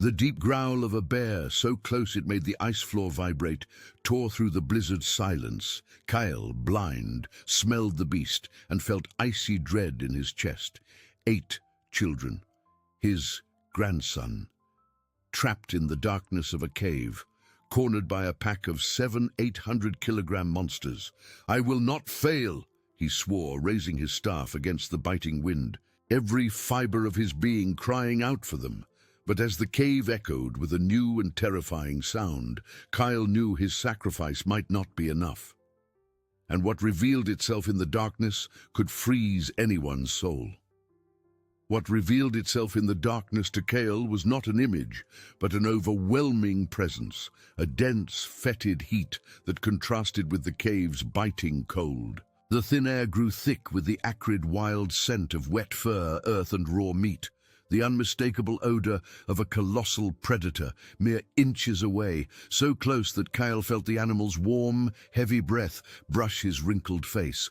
The deep growl of a bear, so close it made the ice floor vibrate, tore through the blizzard silence. Kyle, blind, smelled the beast and felt icy dread in his chest. 8 children, his grandson, trapped in the darkness of a cave, cornered by a pack of 700-800-kilogram monsters. "I will not fail," he swore, raising his staff against the biting wind, every fiber of his being crying out for them. But as the cave echoed with a new and terrifying sound, Kyle knew his sacrifice might not be enough. And what revealed itself in the darkness could freeze anyone's soul. What revealed itself in the darkness to Kyle was not an image, but an overwhelming presence, a dense, fetid heat that contrasted with the cave's biting cold. The thin air grew thick with the acrid, wild scent of wet fur, earth, and raw meat, the unmistakable odor of a colossal predator mere inches away, so close that Kyle felt the animal's warm, heavy breath brush his wrinkled face.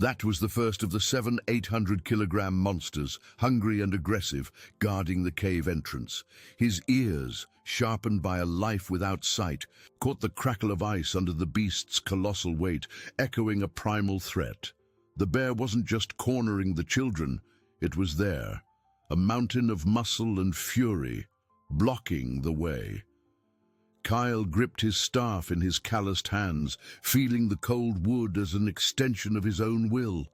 That was the first of the 700-800-kilogram monsters, hungry and aggressive, guarding the cave entrance. His ears, sharpened by a life without sight, caught the crackle of ice under the beast's colossal weight, echoing a primal threat. The bear wasn't just cornering the children, it was there, a mountain of muscle and fury, blocking the way. Kyle gripped his staff in his calloused hands, feeling the cold wood as an extension of his own will.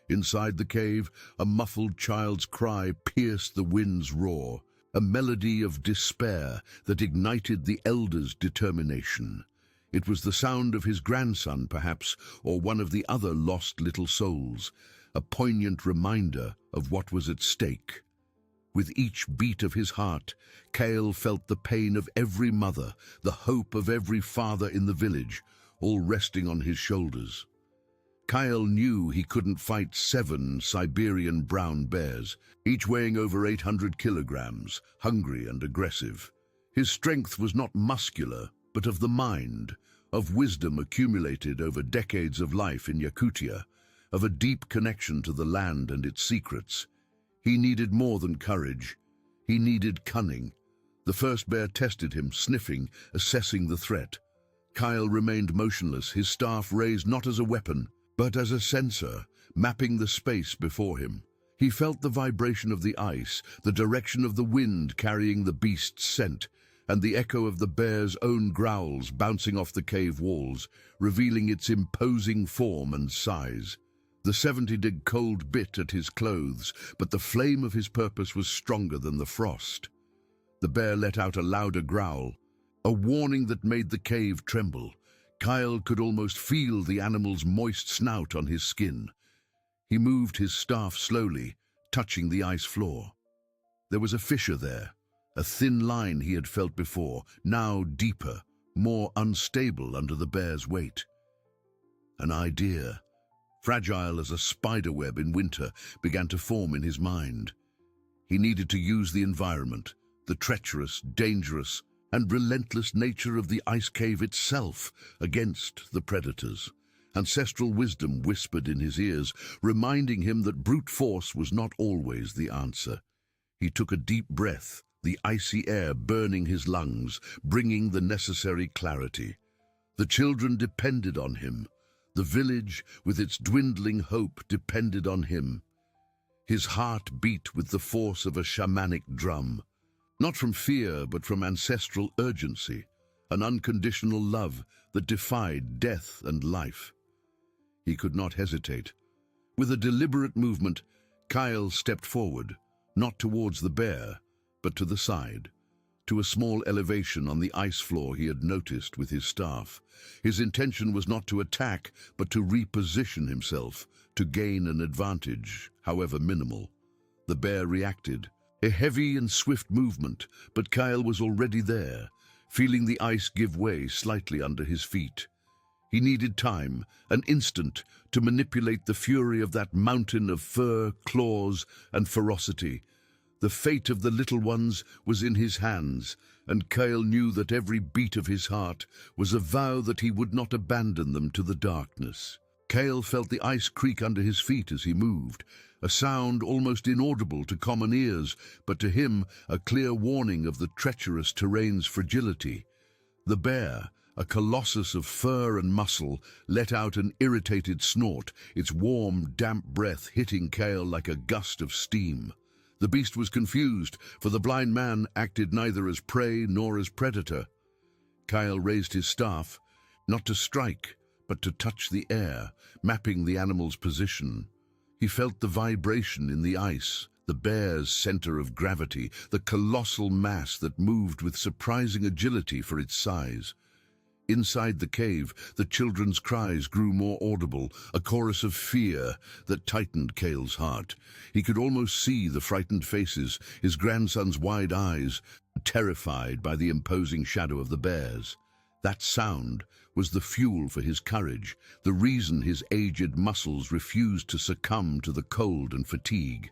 Inside the cave, a muffled child's cry pierced the wind's roar, a melody of despair that ignited the elder's determination. It was the sound of his grandson, perhaps, or one of the other lost little souls, a poignant reminder of what was at stake. With each beat of his heart, Kyle felt the pain of every mother, the hope of every father in the village, all resting on his shoulders. Kyle knew he couldn't fight 7 Siberian brown bears, each weighing over 800 kilograms, hungry and aggressive. His strength was not muscular, but of the mind, of wisdom accumulated over decades of life in Yakutia, of a deep connection to the land and its secrets. He needed more than courage. He needed cunning. The first bear tested him, sniffing, assessing the threat. Kyle remained motionless, his staff raised not as a weapon, but as a sensor, mapping the space before him. He felt the vibration of the ice, the direction of the wind carrying the beast's scent, and the echo of the bear's own growls bouncing off the cave walls, revealing its imposing form and size. The 70-dig cold bit at his clothes, but the flame of his purpose was stronger than the frost. The bear let out a louder growl, a warning that made the cave tremble. Kyle could almost feel the animal's moist snout on his skin. He moved his staff slowly, touching the ice floor. There was a fissure there, a thin line he had felt before, now deeper, more unstable under the bear's weight. An idea, fragile as a spiderweb in winter, began to form in his mind. He needed to use the environment, the treacherous, dangerous, and relentless nature of the ice cave itself, against the predators. Ancestral wisdom whispered in his ears, reminding him that brute force was not always the answer. He took a deep breath, the icy air burning his lungs, bringing the necessary clarity. The children depended on him. The village, with its dwindling hope, depended on him. His heart beat with the force of a shamanic drum, not from fear but from ancestral urgency, an unconditional love that defied death and life. He could not hesitate. With a deliberate movement, Kyle stepped forward, not towards the bear, but to the side, to a small elevation on the ice floor he had noticed with his staff. His intention was not to attack, but to reposition himself, to gain an advantage, however minimal. The bear reacted, a heavy and swift movement, but Kyle was already there, feeling the ice give way slightly under his feet. He needed time, an instant, to manipulate the fury of that mountain of fur, claws, and ferocity. The fate of the little ones was in his hands, and Kyle knew that every beat of his heart was a vow that he would not abandon them to the darkness. Kyle felt the ice creak under his feet as he moved, a sound almost inaudible to common ears, but to him a clear warning of the treacherous terrain's fragility. The bear, a colossus of fur and muscle, let out an irritated snort, its warm, damp breath hitting Kyle like a gust of steam. The beast was confused, for the blind man acted neither as prey nor as predator. Kyle raised his staff, not to strike, but to touch the air, mapping the animal's position. He felt the vibration in the ice, the bear's center of gravity, the colossal mass that moved with surprising agility for its size. Inside the cave, the children's cries grew more audible, a chorus of fear that tightened Cale's heart. He could almost see the frightened faces, his grandson's wide eyes, terrified by the imposing shadow of the bears. That sound was the fuel for his courage, the reason his aged muscles refused to succumb to the cold and fatigue.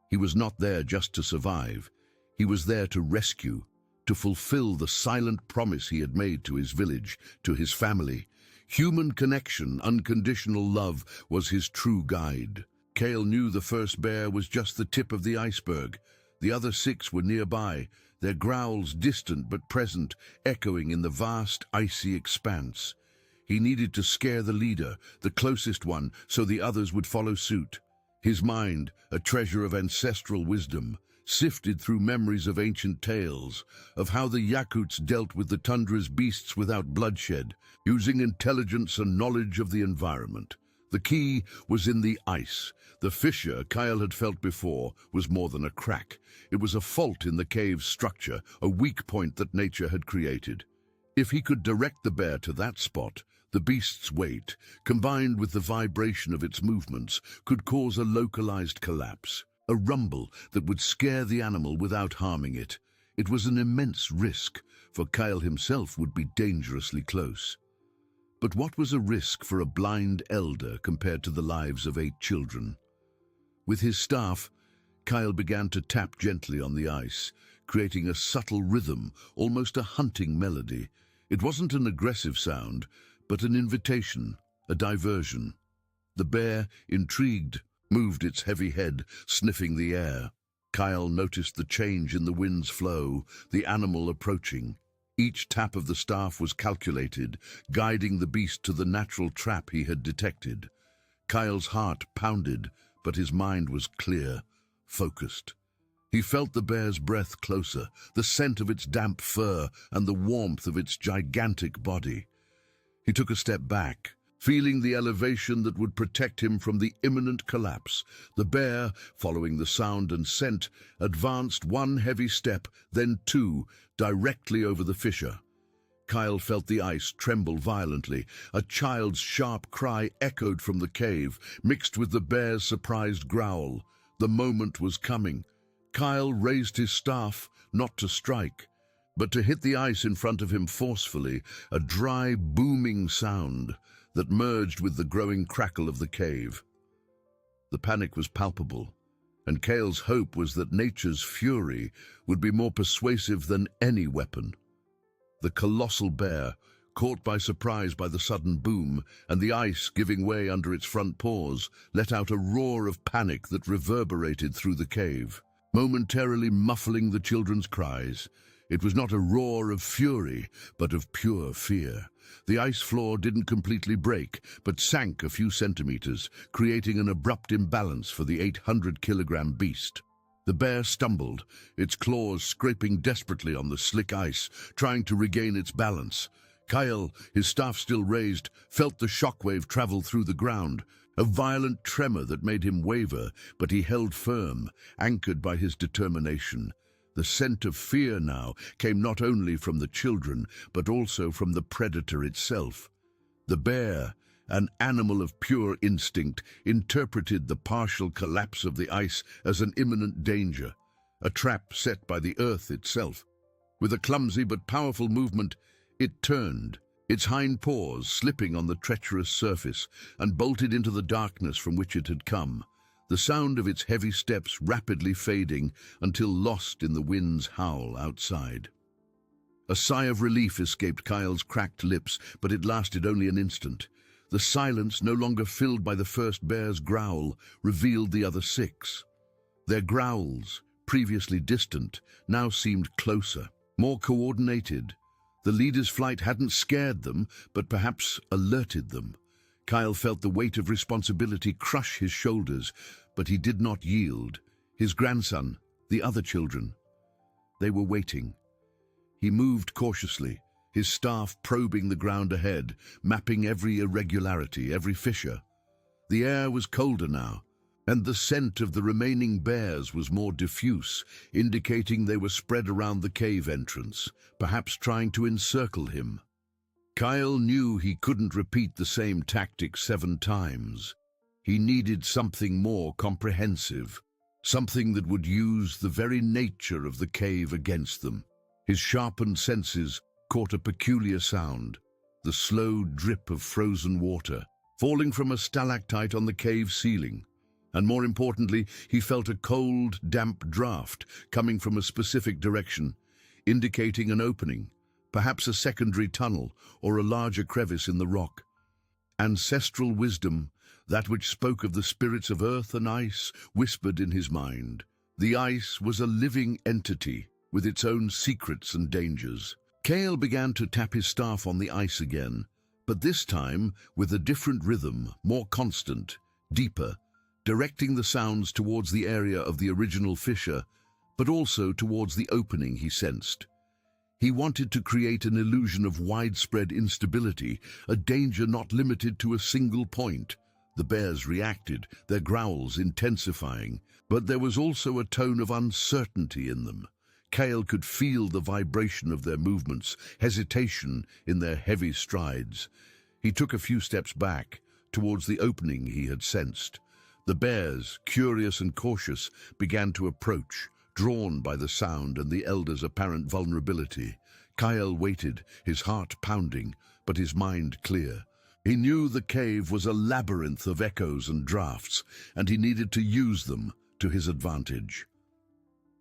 He was not there just to survive. He was there to rescue, to fulfill the silent promise he had made to his village, to his family. Human connection, unconditional love, was his true guide. Cale knew the first bear was just the tip of the iceberg. The other 6 were nearby, their growls distant but present, echoing in the vast, icy expanse. He needed to scare the leader, the closest one, so the others would follow suit. His mind, a treasure of ancestral wisdom, sifted through memories of ancient tales, of how the Yakuts dealt with the tundra's beasts without bloodshed, using intelligence and knowledge of the environment. The key was in the ice. The fissure Kyle had felt before was more than a crack. It was a fault in the cave's structure, a weak point that nature had created. If he could direct the bear to that spot, the beast's weight, combined with the vibration of its movements, could cause a localized collapse, a rumble that would scare the animal without harming it. It was an immense risk, for Kyle himself would be dangerously close. But what was a risk for a blind elder compared to the lives of 8 children? With his staff, Kyle began to tap gently on the ice, creating a subtle rhythm, almost a hunting melody. It wasn't an aggressive sound, but an invitation, a diversion. The bear, intrigued, moved its heavy head, sniffing the air. Kyle noticed the change in the wind's flow, the animal approaching. Each tap of the staff was calculated, guiding the beast to the natural trap he had detected. Kyle's heart pounded, but his mind was clear, focused. He felt the bear's breath closer, the scent of its damp fur and the warmth of its gigantic body. He took a step back, feeling the elevation that would protect him from the imminent collapse. The bear, following the sound and scent, advanced 1 heavy step, then 2, directly over the fissure. Kyle felt the ice tremble violently. A child's sharp cry echoed from the cave, mixed with the bear's surprised growl. The moment was coming. Kyle raised his staff, not to strike, but to hit the ice in front of him forcefully, a dry, booming sound that merged with the growing crackle of the cave. The panic was palpable, and Cale's hope was that nature's fury would be more persuasive than any weapon. The colossal bear, caught by surprise by the sudden boom and the ice giving way under its front paws, let out a roar of panic that reverberated through the cave, momentarily muffling the children's cries. It was not a roar of fury, but of pure fear. The ice floor didn't completely break, but sank a few centimeters, creating an abrupt imbalance for the 800-kilogram beast. The bear stumbled, its claws scraping desperately on the slick ice, trying to regain its balance. Kyle, his staff still raised, felt the shockwave travel through the ground, a violent tremor that made him waver, but he held firm, anchored by his determination. The scent of fear now came not only from the children, but also from the predator itself. The bear, an animal of pure instinct, interpreted the partial collapse of the ice as an imminent danger, a trap set by the earth itself. With a clumsy but powerful movement, it turned, its hind paws slipping on the treacherous surface, and bolted into the darkness from which it had come, the sound of its heavy steps rapidly fading until lost in the wind's howl outside. A sigh of relief escaped Kyle's cracked lips, but it lasted only an instant. The silence, no longer filled by the first bear's growl, revealed the other six. Their growls, previously distant, now seemed closer, more coordinated. The leader's flight hadn't scared them, but perhaps alerted them. Kyle felt the weight of responsibility crush his shoulders, but he did not yield. His grandson, the other children, they were waiting. He moved cautiously, his staff probing the ground ahead, mapping every irregularity, every fissure. The air was colder now, and the scent of the remaining bears was more diffuse, indicating they were spread around the cave entrance, perhaps trying to encircle him. Kyle knew he couldn't repeat the same tactic 7 times. He needed something more comprehensive, something that would use the very nature of the cave against them. His sharpened senses caught a peculiar sound, the slow drip of frozen water, falling from a stalactite on the cave ceiling. And more importantly, he felt a cold, damp draft coming from a specific direction, indicating an opening, perhaps a secondary tunnel or a larger crevice in the rock. Ancestral wisdom, that which spoke of the spirits of earth and ice, whispered in his mind. The ice was a living entity with its own secrets and dangers. Kale began to tap his staff on the ice again, but this time with a different rhythm, more constant, deeper, directing the sounds towards the area of the original fissure, but also towards the opening he sensed. He wanted to create an illusion of widespread instability, a danger not limited to a single point. The bears reacted, their growls intensifying, but there was also a tone of uncertainty in them. Kale could feel the vibration of their movements, hesitation in their heavy strides. He took a few steps back, towards the opening he had sensed. The bears, curious and cautious, began to approach, drawn by the sound and the elder's apparent vulnerability. Kyle waited, his heart pounding, but his mind clear. He knew the cave was a labyrinth of echoes and drafts, and he needed to use them to his advantage.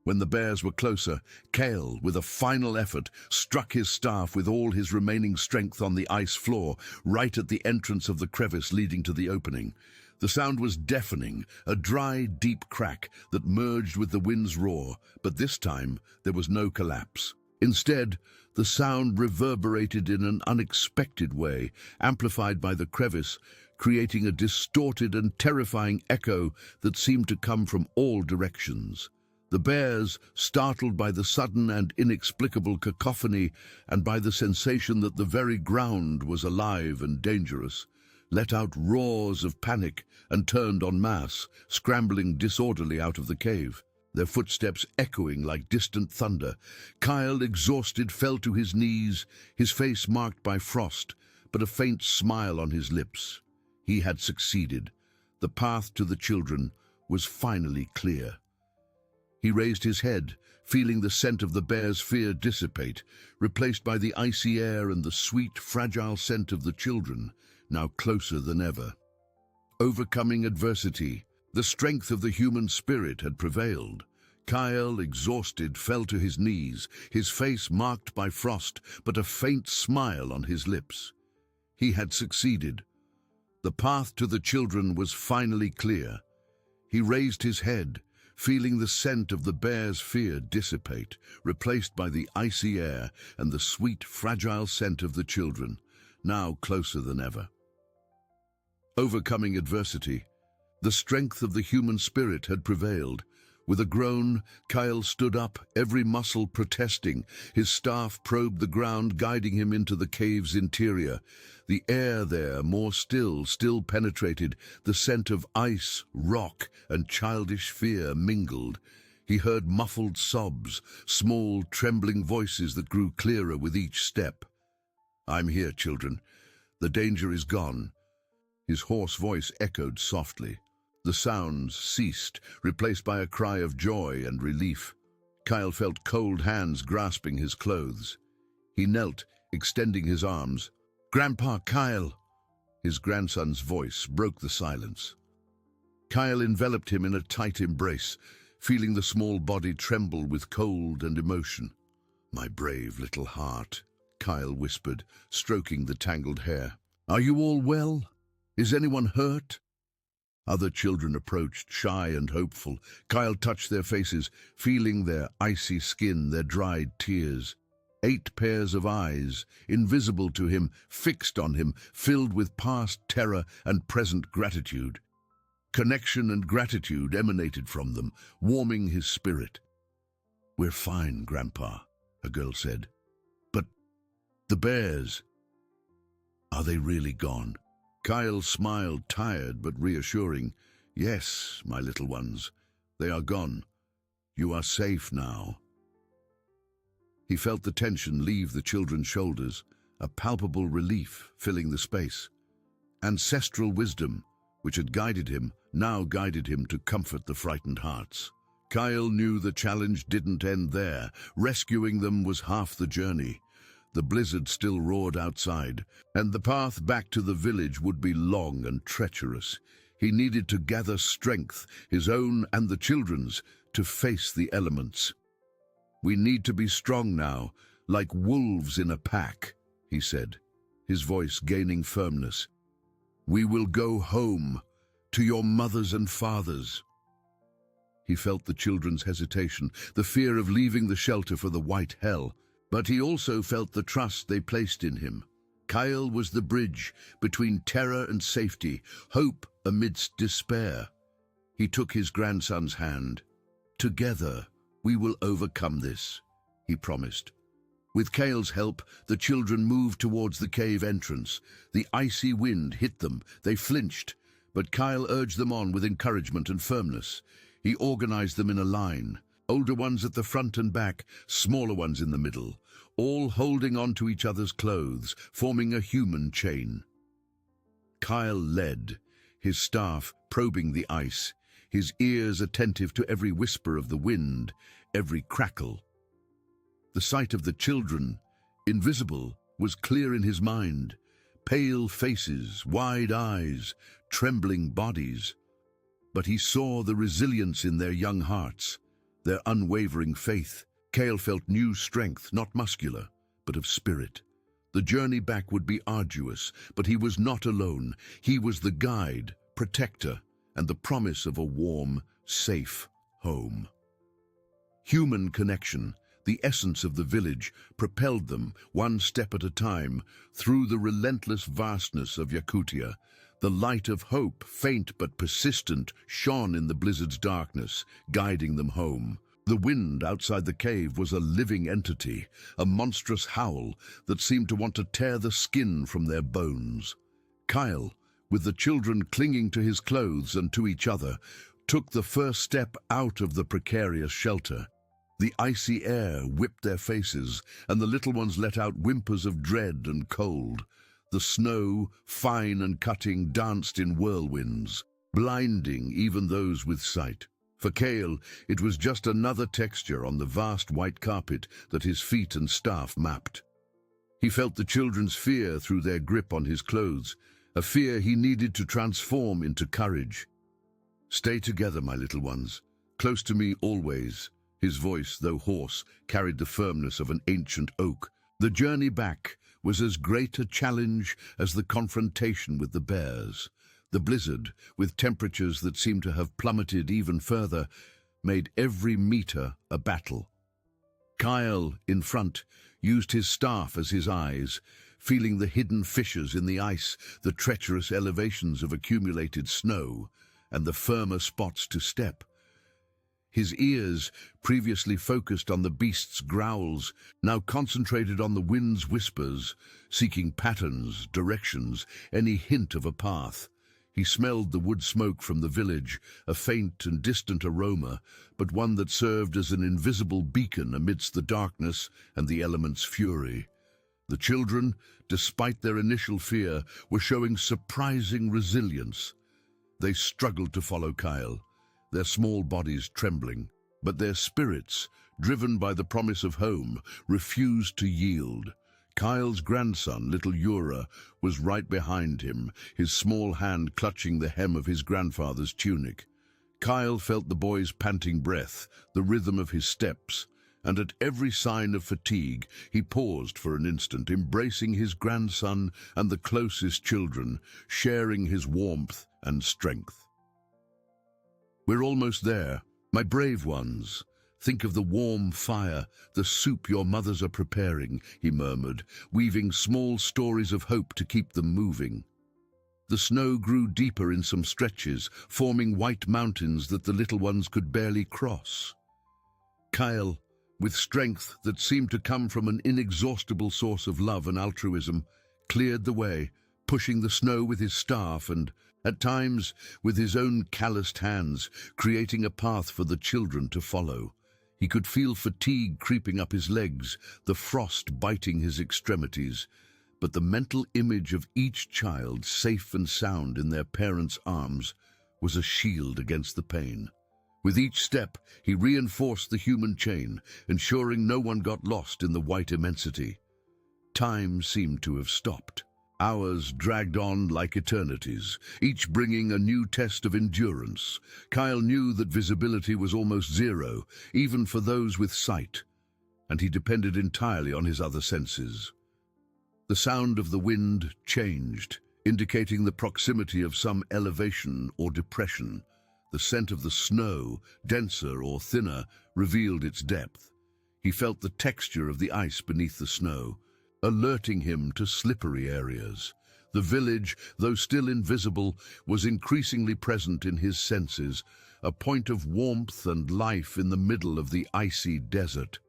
When the bears were closer, Kale, with a final effort, struck his staff with all his remaining strength on the ice floor, right at the entrance of the crevice leading to the opening. The sound was deafening, a dry, deep crack that merged with the wind's roar, but this time there was no collapse. Instead, the sound reverberated in an unexpected way, amplified by the crevice, creating a distorted and terrifying echo that seemed to come from all directions. The bears, startled by the sudden and inexplicable cacophony and by the sensation that the very ground was alive and dangerous, let out roars of panic and turned en masse, scrambling disorderly out of the cave, their footsteps echoing like distant thunder. Kyle, exhausted, fell to his knees, his face marked by frost, but a faint smile on his lips. He had succeeded. The path to the children was finally clear. He raised his head, feeling the scent of the bear's fear dissipate, replaced by the icy air and the sweet, fragile scent of the children, now closer than ever. Overcoming adversity, the strength of the human spirit had prevailed. Kyle, exhausted, fell to his knees, his face marked by frost, but a faint smile on his lips. He had succeeded. The path to the children was finally clear. He raised his head, feeling the scent of the bear's fear dissipate, replaced by the icy air and the sweet, fragile scent of the children, now closer than ever. Overcoming adversity, the strength of the human spirit had prevailed. With a groan, Kyle stood up, every muscle protesting. His staff probed the ground, guiding him into the cave's interior. The air there, more still penetrated. The scent of ice, rock, and childish fear mingled. He heard muffled sobs, small, trembling voices that grew clearer with each step. "I'm here, children. The danger is gone." His hoarse voice echoed softly. The sounds ceased, replaced by a cry of joy and relief. Kyle felt cold hands grasping his clothes. He knelt, extending his arms. "Grandpa, Kyle!" His grandson's voice broke the silence. Kyle enveloped him in a tight embrace, feeling the small body tremble with cold and emotion. "My brave little heart," Kyle whispered, stroking the tangled hair. "Are you all well?" Is anyone hurt? Other children approached, shy and hopeful. Kyle touched their faces, feeling their icy skin, their dried tears. 8 pairs of eyes, invisible to him, fixed on him, filled with past terror and present gratitude. Connection and gratitude emanated from them, warming his spirit. "We're fine, Grandpa," a girl said. "But the bears, are they really gone?" Kyle smiled, tired but reassuring. "Yes, my little ones, they are gone. You are safe now." He felt the tension leave the children's shoulders, a palpable relief filling the space. Ancestral wisdom, which had guided him, now guided him to comfort the frightened hearts. Kyle knew the challenge didn't end there. Rescuing them was half the journey. The blizzard still roared outside, and the path back to the village would be long and treacherous. He needed to gather strength, his own and the children's, to face the elements. "We need to be strong now, like wolves in a pack," he said, his voice gaining firmness. "We will go home, to your mothers and fathers." He felt the children's hesitation, the fear of leaving the shelter for the white hell, but he also felt the trust they placed in him. Kyle was the bridge between terror and safety, hope amidst despair. He took his grandson's hand. "Together, we will overcome this," he promised. With Kyle's help, the children moved towards the cave entrance. The icy wind hit them. They flinched, but Kyle urged them on with encouragement and firmness. He organized them in a line, older ones at the front and back, smaller ones in the middle, all holding on to each other's clothes, forming a human chain. Kyle led, his staff probing the ice, his ears attentive to every whisper of the wind, every crackle. The sight of the children, invisible, was clear in his mind. Pale faces, wide eyes, trembling bodies. But he saw the resilience in their young hearts, their unwavering faith. Kyle felt new strength, not muscular, but of spirit. The journey back would be arduous, but he was not alone. He was the guide, protector, and the promise of a warm, safe home. Human connection, the essence of the village, propelled them, one step at a time, through the relentless vastness of Yakutia. The light of hope, faint but persistent, shone in the blizzard's darkness, guiding them home. The wind outside the cave was a living entity, a monstrous howl that seemed to want to tear the skin from their bones. Kyle, with the children clinging to his clothes and to each other, took the first step out of the precarious shelter. The icy air whipped their faces, and the little ones let out whimpers of dread and cold. The snow, fine and cutting, danced in whirlwinds, blinding even those with sight. For Kyle, it was just another texture on the vast white carpet that his feet and staff mapped. He felt the children's fear through their grip on his clothes, a fear he needed to transform into courage. "Stay together, my little ones, close to me always." His voice, though hoarse, carried the firmness of an ancient oak. The journey back was as great a challenge as the confrontation with the bears. The blizzard, with temperatures that seemed to have plummeted even further, made every meter a battle. Kyle, in front, used his staff as his eyes, feeling the hidden fissures in the ice, the treacherous elevations of accumulated snow, and the firmer spots to step. His ears, previously focused on the beast's growls, now concentrated on the wind's whispers, seeking patterns, directions, any hint of a path. He smelled the wood smoke from the village, a faint and distant aroma, but one that served as an invisible beacon amidst the darkness and the element's fury. The children, despite their initial fear, were showing surprising resilience. They struggled to follow Kyle, their small bodies trembling, but their spirits, driven by the promise of home, refused to yield. Kyle's grandson, little Yura, was right behind him, his small hand clutching the hem of his grandfather's tunic. Kyle felt the boy's panting breath, the rhythm of his steps, and at every sign of fatigue he paused for an instant, embracing his grandson and the closest children, sharing his warmth and strength. "We're almost there, my brave ones. Think of the warm fire, the soup your mothers are preparing," he murmured, weaving small stories of hope to keep them moving. The snow grew deeper in some stretches, forming white mountains that the little ones could barely cross. Kyle, with strength that seemed to come from an inexhaustible source of love and altruism, cleared the way, pushing the snow with his staff and, at times, with his own calloused hands, creating a path for the children to follow. He could feel fatigue creeping up his legs, the frost biting his extremities, but the mental image of each child safe and sound in their parents' arms was a shield against the pain. With each step, he reinforced the human chain, ensuring no one got lost in the white immensity. Time seemed to have stopped. Hours dragged on like eternities, each bringing a new test of endurance. Kyle knew that visibility was almost zero, even for those with sight, and he depended entirely on his other senses. The sound of the wind changed, indicating the proximity of some elevation or depression. The scent of the snow, denser or thinner, revealed its depth. He felt the texture of the ice beneath the snow, alerting him to slippery areas. The village, though still invisible, was increasingly present in his senses, a point of warmth and life in the middle of the icy desert.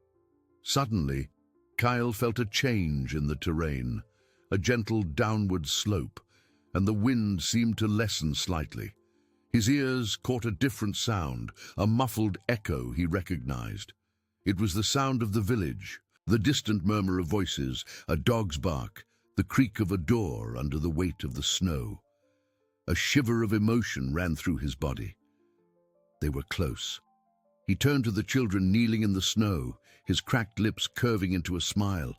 Suddenly, Kyle felt a change in the terrain, a gentle downward slope, and the wind seemed to lessen slightly. His ears caught a different sound, a muffled echo he recognized. It was the sound of the village, the distant murmur of voices, a dog's bark, the creak of a door under the weight of the snow. A shiver of emotion ran through his body. They were close. He turned to the children kneeling in the snow, his cracked lips curving into a smile.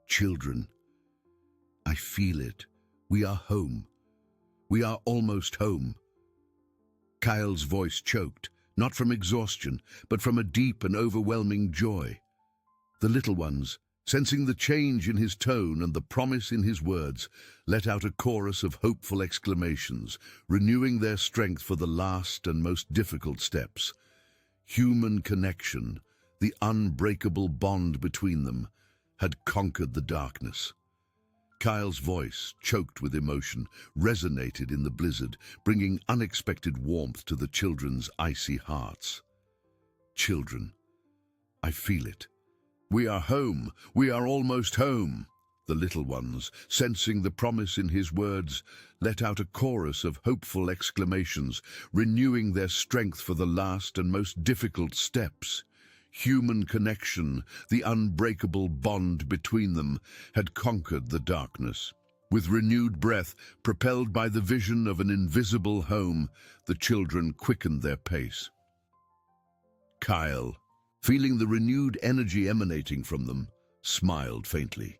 "Children, I feel it. We are home. We are almost home." Kyle's voice choked, not from exhaustion, but from a deep and overwhelming joy. The little ones, sensing the change in his tone and the promise in his words, let out a chorus of hopeful exclamations, renewing their strength for the last and most difficult steps. Human connection, the unbreakable bond between them, had conquered the darkness. Kyle's voice, choked with emotion, resonated in the blizzard, bringing unexpected warmth to the children's icy hearts. "Children, I feel it. We are home. We are almost home." The little ones, sensing the promise in his words, let out a chorus of hopeful exclamations, renewing their strength for the last and most difficult steps. Human connection, the unbreakable bond between them, had conquered the darkness. With renewed breath, propelled by the vision of an invisible home, the children quickened their pace. Kyle, feeling the renewed energy emanating from them, smiled faintly.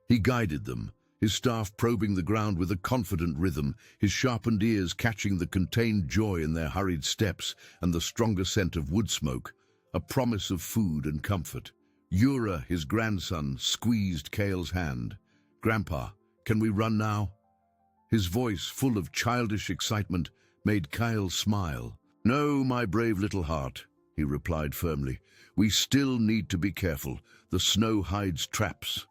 He guided them, his staff probing the ground with a confident rhythm, his sharpened ears catching the contained joy in their hurried steps and the stronger scent of wood smoke, a promise of food and comfort. Ura, his grandson, squeezed Kyle's hand. "Grandpa, can we run now?" His voice, full of childish excitement, made Kyle smile. "No, my brave little heart," he replied firmly. "We still need to be careful. The snow hides traps."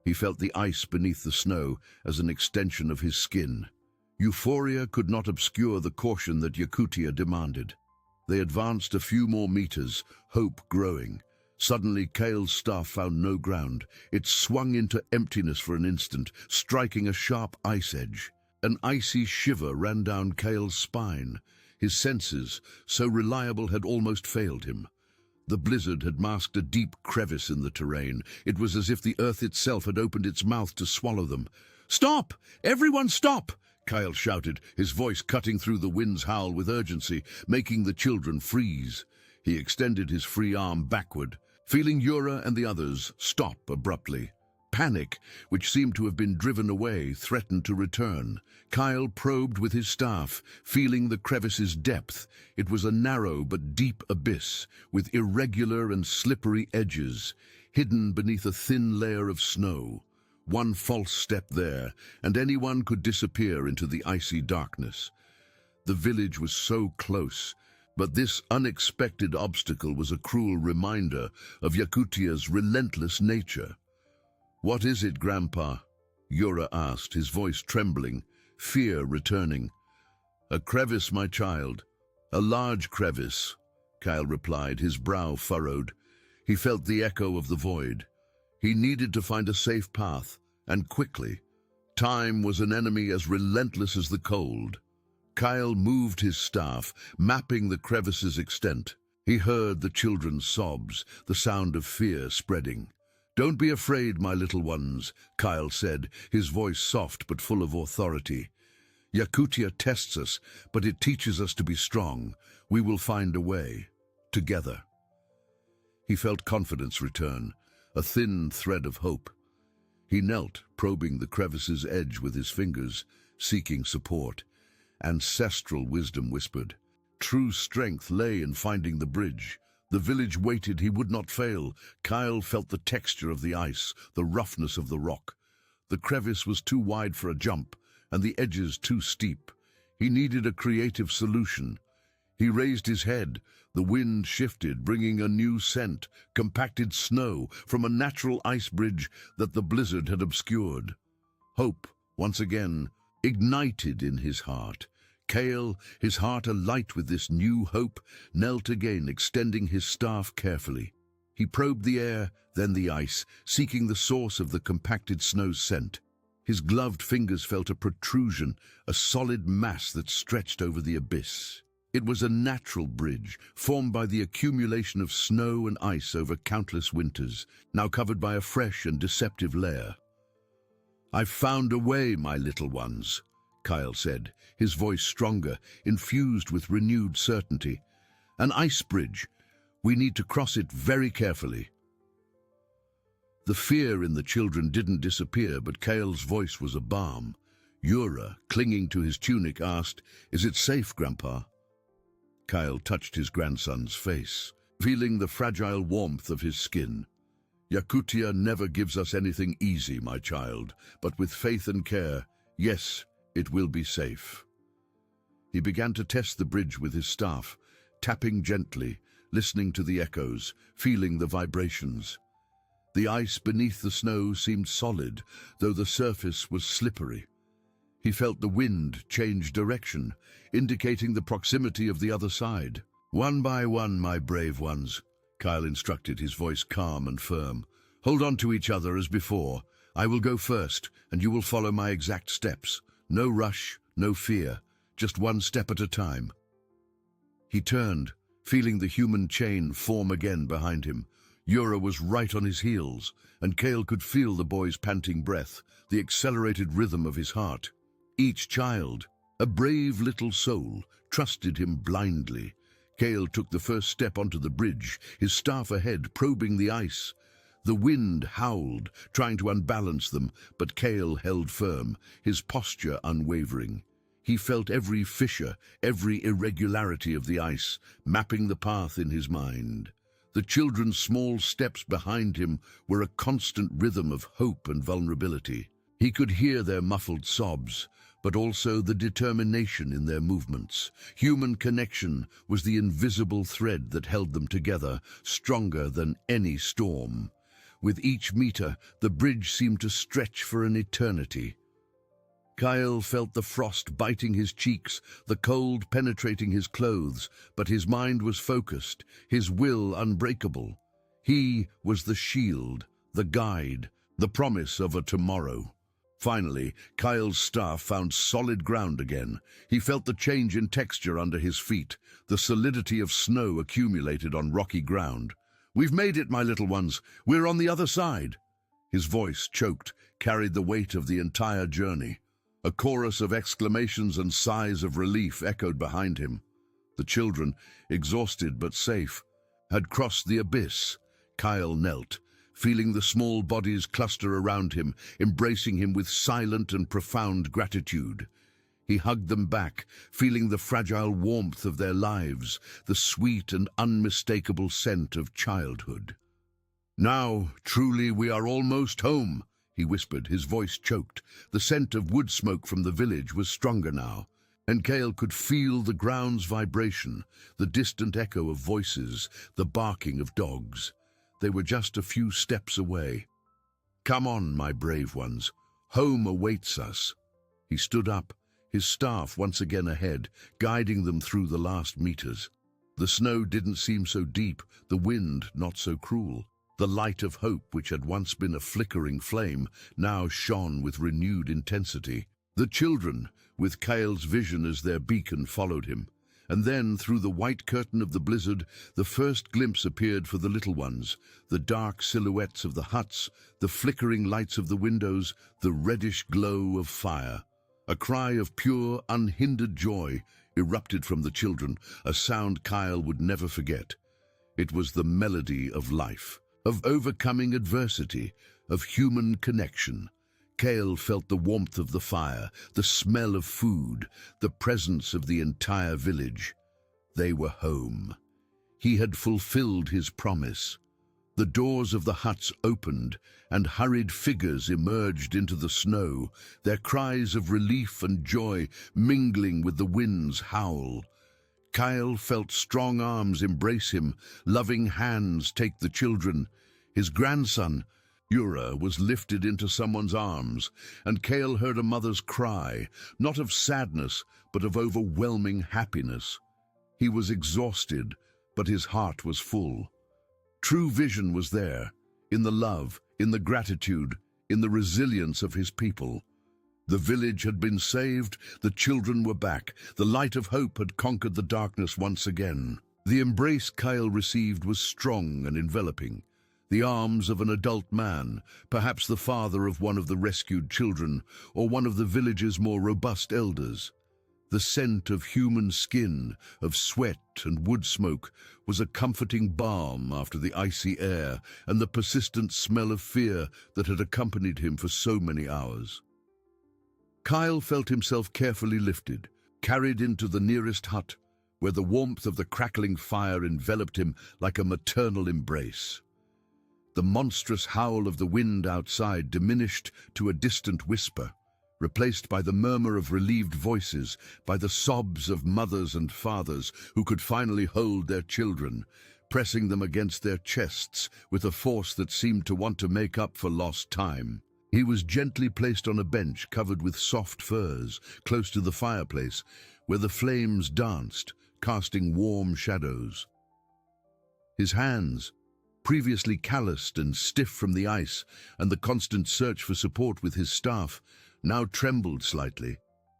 He felt the ice beneath the snow as an extension of his skin. Euphoria could not obscure the caution that Yakutia demanded. They advanced a few more meters, hope growing. Suddenly, Kyle's staff found no ground. It swung into emptiness for an instant, striking a sharp ice edge. An icy shiver ran down Kyle's spine. His senses, so reliable, had almost failed him. The blizzard had masked a deep crevice in the terrain. It was as if the earth itself had opened its mouth to swallow them. "Stop! Everyone stop!" Kyle shouted, his voice cutting through the wind's howl with urgency, making the children freeze. He extended his free arm backward, feeling Ura and the others stop abruptly. Panic, which seemed to have been driven away, threatened to return. Kyle probed with his staff, feeling the crevice's depth. It was a narrow but deep abyss, with irregular and slippery edges, hidden beneath a thin layer of snow. One false step there, and anyone could disappear into the icy darkness. The village was so close, but this unexpected obstacle was a cruel reminder of Yakutia's relentless nature. "What is it, Grandpa?" Yura asked, his voice trembling, fear returning. "A crevice, my child. A large crevice," Kyle replied, his brow furrowed. He felt the echo of the void. He needed to find a safe path, and quickly. Time was an enemy as relentless as the cold. Kyle moved his staff, mapping the crevice's extent. He heard the children's sobs, the sound of fear spreading. "Don't be afraid, my little ones," Kyle said, his voice soft but full of authority. "Yakutia tests us, but it teaches us to be strong. We will find a way. Together." He felt confidence return, a thin thread of hope. He knelt, probing the crevice's edge with his fingers, seeking support. Ancestral wisdom whispered. True strength lay in finding the bridge. The village waited, he would not fail. Kyle felt the texture of the ice, the roughness of the rock. The crevice was too wide for a jump, and the edges too steep. He needed a creative solution. He raised his head. The wind shifted, bringing a new scent, compacted snow from a natural ice bridge that the blizzard had obscured. Hope, once again, ignited in his heart. Kale, his heart alight with this new hope, knelt again, extending his staff carefully. He probed the air, then the ice, seeking the source of the compacted snow's scent. His gloved fingers felt a protrusion, a solid mass that stretched over the abyss. It was a natural bridge, formed by the accumulation of snow and ice over countless winters, now covered by a fresh and deceptive layer. "I've found a way, my little ones," Kyle said, his voice stronger, infused with renewed certainty. "An ice bridge. We need to cross it very carefully." The fear in the children didn't disappear, but Kale's voice was a balm. Yura, clinging to his tunic, asked, "Is it safe, Grandpa?" Kyle touched his grandson's face, feeling the fragile warmth of his skin. "Yakutia never gives us anything easy, my child, but with faith and care, yes, it will be safe." He began to test the bridge with his staff, tapping gently, listening to the echoes, feeling the vibrations. The ice beneath the snow seemed solid, though the surface was slippery. He felt the wind change direction, indicating the proximity of the other side. "One by one, my brave ones," Kyle instructed, his voice calm and firm. "Hold on to each other as before. I will go first, and you will follow my exact steps. No rush, no fear, just one step at a time." He turned, feeling the human chain form again behind him. Yura was right on his heels, and Kale could feel the boy's panting breath, the accelerated rhythm of his heart. Each child, a brave little soul, trusted him blindly. Kale took the first step onto the bridge, his staff ahead, probing the ice. The wind howled, trying to unbalance them, but Kale held firm, his posture unwavering. He felt every fissure, every irregularity of the ice, mapping the path in his mind. The children's small steps behind him were a constant rhythm of hope and vulnerability. He could hear their muffled sobs, but also the determination in their movements. Human connection was the invisible thread that held them together, stronger than any storm. With each meter, the bridge seemed to stretch for an eternity. Kyle felt the frost biting his cheeks, the cold penetrating his clothes, but his mind was focused, his will unbreakable. He was the shield, the guide, the promise of a tomorrow. Finally, Kyle's staff found solid ground again. He felt the change in texture under his feet, the solidity of snow accumulated on rocky ground. "We've made it, my little ones. We're on the other side." His voice, choked, carried the weight of the entire journey. A chorus of exclamations and sighs of relief echoed behind him. The children, exhausted but safe, had crossed the abyss. Kyle knelt, feeling the small bodies cluster around him, embracing him with silent and profound gratitude. He hugged them back, feeling the fragile warmth of their lives, the sweet and unmistakable scent of childhood. "Now, truly, we are almost home," he whispered, his voice choked. The scent of wood smoke from the village was stronger now, and Kale could feel the ground's vibration, the distant echo of voices, the barking of dogs. They were just a few steps away. "Come on, my brave ones. Home awaits us." He stood up, his staff once again ahead, guiding them through the last meters. The snow didn't seem so deep, the wind not so cruel. The light of hope, which had once been a flickering flame, now shone with renewed intensity. The children, with Kale's vision as their beacon, followed him. And then, through the white curtain of the blizzard, the first glimpse appeared for the little ones, the dark silhouettes of the huts, the flickering lights of the windows, the reddish glow of fire. A cry of pure, unhindered joy erupted from the children, a sound Kyle would never forget. It was the melody of life, of overcoming adversity, of human connection. Kale felt the warmth of the fire, the smell of food, the presence of the entire village. They were home. He had fulfilled his promise. The doors of the huts opened, and hurried figures emerged into the snow, their cries of relief and joy mingling with the wind's howl. Kyle felt strong arms embrace him, loving hands take the children. His grandson, Ura, was lifted into someone's arms, and Kale heard a mother's cry, not of sadness, but of overwhelming happiness. He was exhausted, but his heart was full. True vision was there, in the love, in the gratitude, in the resilience of his people. The village had been saved, the children were back, the light of hope had conquered the darkness once again. The embrace Kyle received was strong and enveloping. The arms of an adult man, perhaps the father of one of the rescued children, or one of the village's more robust elders. The scent of human skin, of sweat and wood smoke, was a comforting balm after the icy air and the persistent smell of fear that had accompanied him for so many hours. Kyle felt himself carefully lifted, carried into the nearest hut, where the warmth of the crackling fire enveloped him like a maternal embrace. The monstrous howl of the wind outside diminished to a distant whisper, replaced by the murmur of relieved voices, by the sobs of mothers and fathers who could finally hold their children, pressing them against their chests with a force that seemed to want to make up for lost time. He was gently placed on a bench covered with soft furs, close to the fireplace, where the flames danced, casting warm shadows. His hands, previously calloused and stiff from the ice and the constant search for support with his staff, now trembled slightly,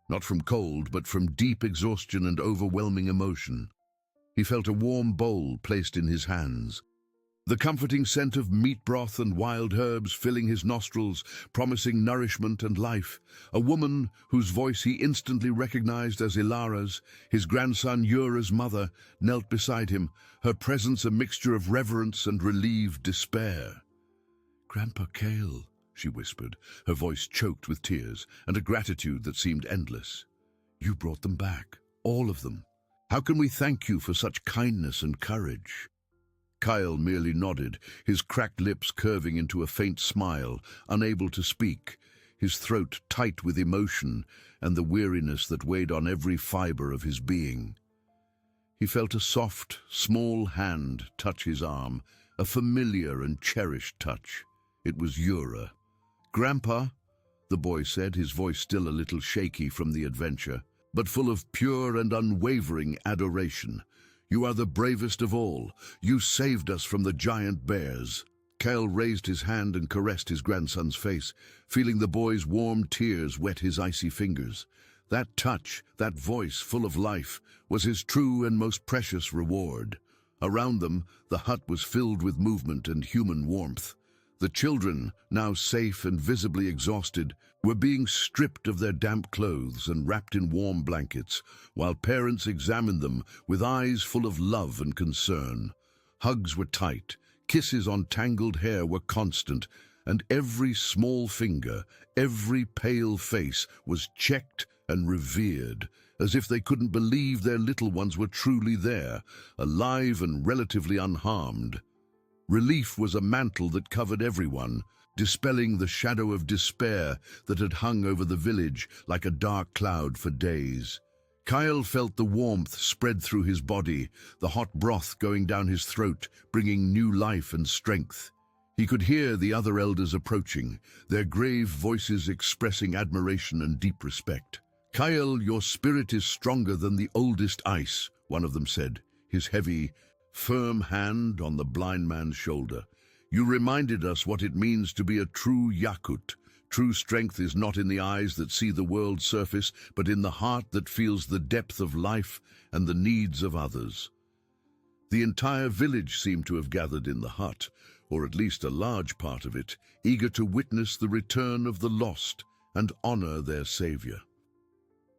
not from cold, but from deep exhaustion and overwhelming emotion. He felt a warm bowl placed in his hands, the comforting scent of meat broth and wild herbs filling his nostrils, promising nourishment and life. A woman whose voice he instantly recognized as Ilara's, his grandson Ura's mother, knelt beside him, her presence a mixture of reverence and relieved despair. "Grandpa Kale," she whispered, her voice choked with tears and a gratitude that seemed endless. "You brought them back, all of them. How can we thank you for such kindness and courage?" Kyle merely nodded, his cracked lips curving into a faint smile, unable to speak, his throat tight with emotion and the weariness that weighed on every fiber of his being. He felt a soft, small hand touch his arm, a familiar and cherished touch. It was Ura. "Grandpa," the boy said, his voice still a little shaky from the adventure, but full of pure and unwavering adoration. "You are the bravest of all. You saved us from the giant bears." Kale raised his hand and caressed his grandson's face, feeling the boy's warm tears wet his icy fingers. That touch, that voice full of life, was his true and most precious reward. Around them, the hut was filled with movement and human warmth. The children, now safe and visibly exhausted, were being stripped of their damp clothes and wrapped in warm blankets, while parents examined them with eyes full of love and concern. Hugs were tight, Kisses on tangled hair were constant, and every small finger, every pale face was checked and revered, as if they couldn't believe their little ones were truly there, alive and relatively unharmed. Relief was a mantle that covered everyone, dispelling the shadow of despair that had hung over the village like a dark cloud for days. Kyle felt the warmth spread through his body, the hot broth going down his throat, bringing new life and strength. He could hear the other elders approaching, their grave voices expressing admiration and deep respect. "Kyle, your spirit is stronger than the oldest ice," one of them said, his heavy, firm hand on the blind man's shoulder. "You reminded us what it means to be a true Yakut. True strength is not in the eyes that see the world's surface, but in the heart that feels the depth of life and the needs of others." The entire village seemed to have gathered in the hut, or at least a large part of it, eager to witness the return of the lost and honor their savior.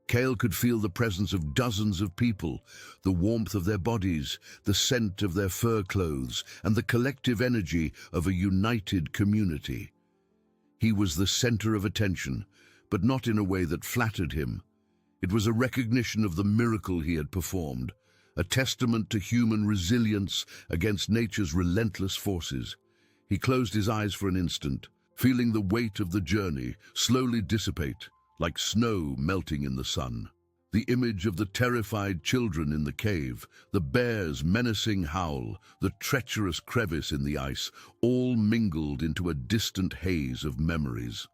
Kale could feel the presence of dozens of people, the warmth of their bodies, the scent of their fur clothes, and the collective energy of a united community. He was the center of attention, but not in a way that flattered him. It was a recognition of the miracle he had performed, a testament to human resilience against nature's relentless forces. He closed his eyes for an instant, feeling the weight of the journey slowly dissipate, like snow melting in the sun. The image of the terrified children in the cave, the bear's menacing howl, the treacherous crevice in the ice, all mingled into a distant haze of memories.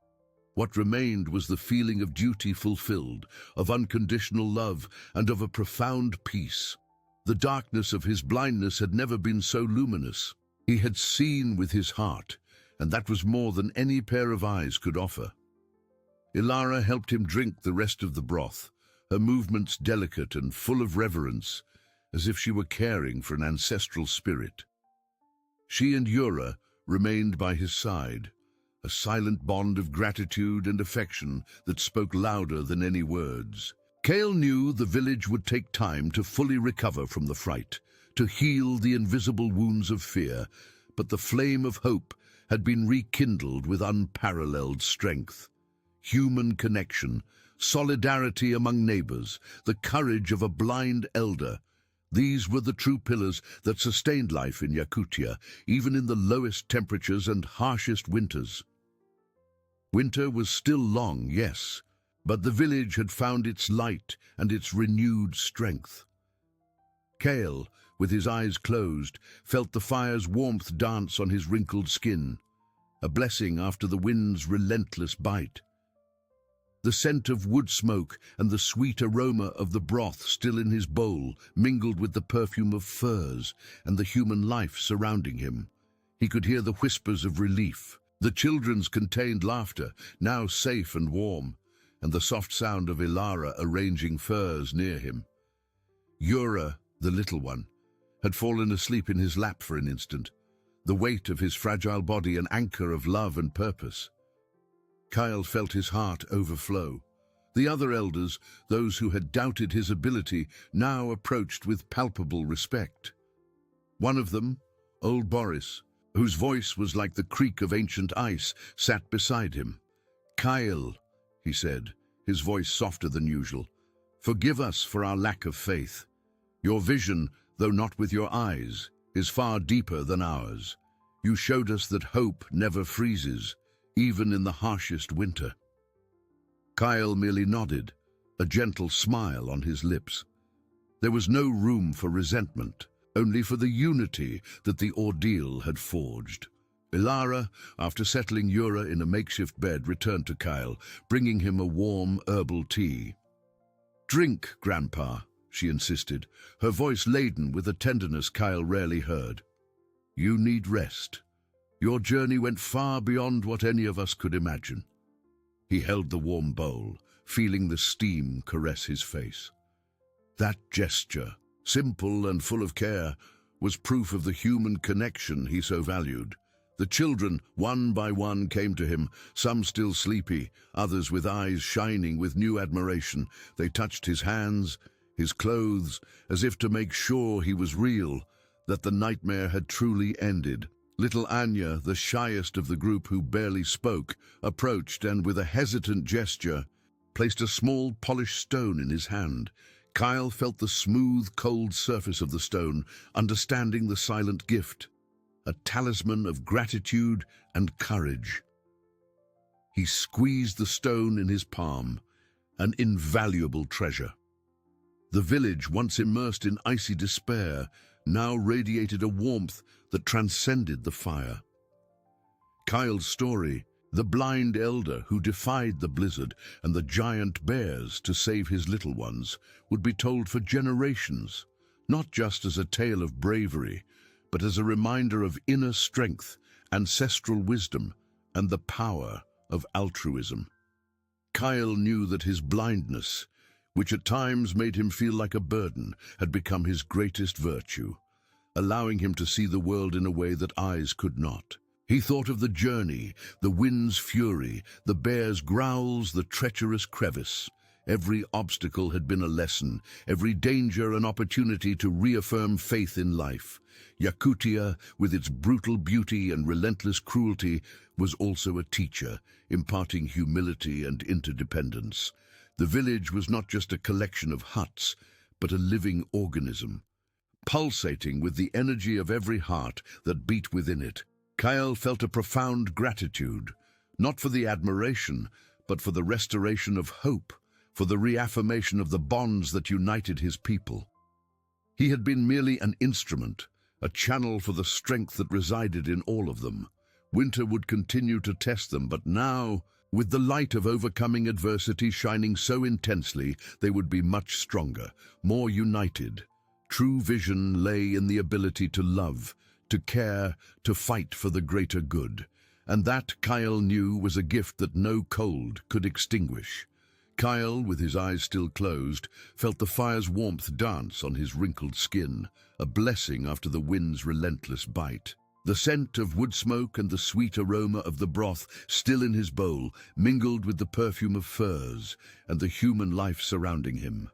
What remained was the feeling of duty fulfilled, of unconditional love, and of a profound peace. The darkness of his blindness had never been so luminous. He had seen with his heart, and that was more than any pair of eyes could offer. Ilara helped him drink the rest of the broth, her movements delicate and full of reverence, as if she were caring for an ancestral spirit. She and Yura remained by his side, a silent bond of gratitude and affection that spoke louder than any words. Kale knew the village would take time to fully recover from the fright, to heal the invisible wounds of fear, but the flame of hope had been rekindled with unparalleled strength. Human connection, solidarity among neighbors, the courage of a blind elder. These were the true pillars that sustained life in Yakutia, even in the lowest temperatures and harshest winters. Winter was still long, yes, but the village had found its light and its renewed strength. Kale, with his eyes closed, felt the fire's warmth dance on his wrinkled skin, a blessing after the wind's relentless bite. The scent of wood smoke and the sweet aroma of the broth still in his bowl mingled with the perfume of furs and the human life surrounding him. He could hear the whispers of relief, the children's contained laughter, now safe and warm, and the soft sound of Ilara arranging furs near him. Yura, the little one, had fallen asleep in his lap for an instant, the weight of his fragile body an anchor of love and purpose. Kyle felt his heart overflow. The other elders, those who had doubted his ability, now approached with palpable respect. One of them, old Boris, whose voice was like the creak of ancient ice, sat beside him. "Kyle," he said, his voice softer than usual, "forgive us for our lack of faith. Your vision, though not with your eyes, is far deeper than ours. You showed us that hope never freezes, even in the harshest winter." Kyle merely nodded, a gentle smile on his lips. There was no room for resentment, only for the unity that the ordeal had forged. Ilara, after settling Yura in a makeshift bed, returned to Kyle, bringing him a warm herbal tea. "Drink, Grandpa," she insisted, her voice laden with a tenderness Kyle rarely heard. "You need rest. Your journey went far beyond what any of us could imagine." He held the warm bowl, feeling the steam caress his face. That gesture, simple and full of care, was proof of the human connection he so valued. The children, one by one, came to him, some still sleepy, others with eyes shining with new admiration. They touched his hands, his clothes, as if to make sure he was real, that the nightmare had truly ended. Little Anya, the shyest of the group who barely spoke, approached and, with a hesitant gesture, placed a small polished stone in his hand. Kyle felt the smooth, cold surface of the stone, understanding the silent gift, a talisman of gratitude and courage. He squeezed the stone in his palm, an invaluable treasure. The village, once immersed in icy despair, now radiated a warmth that transcended the fire. Kyle's story, the blind elder who defied the blizzard and the giant bears to save his little ones, would be told for generations, not just as a tale of bravery, but as a reminder of inner strength, ancestral wisdom, and the power of altruism. Kyle knew that his blindness, which at times made him feel like a burden, had become his greatest virtue, allowing him to see the world in a way that eyes could not. He thought of the journey, the wind's fury, the bear's growls, the treacherous crevice. Every obstacle had been a lesson, every danger an opportunity to reaffirm faith in life. Yakutia, with its brutal beauty and relentless cruelty, was also a teacher, imparting humility and interdependence. The village was not just a collection of huts, but a living organism, pulsating with the energy of every heart that beat within it. Kyle felt a profound gratitude, not for the admiration, but for the restoration of hope, for the reaffirmation of the bonds that united his people. He had been merely an instrument, a channel for the strength that resided in all of them. Winter would continue to test them, but now, with the light of overcoming adversity shining so intensely, they would be much stronger, more united. True vision lay in the ability to love, to care, to fight for the greater good. And that, Kyle knew, was a gift that no cold could extinguish. Kyle, with his eyes still closed, felt the fire's warmth dance on his wrinkled skin, a blessing after the wind's relentless bite. The scent of wood smoke and the sweet aroma of the broth still in his bowl mingled with the perfume of furs and the human life surrounding him.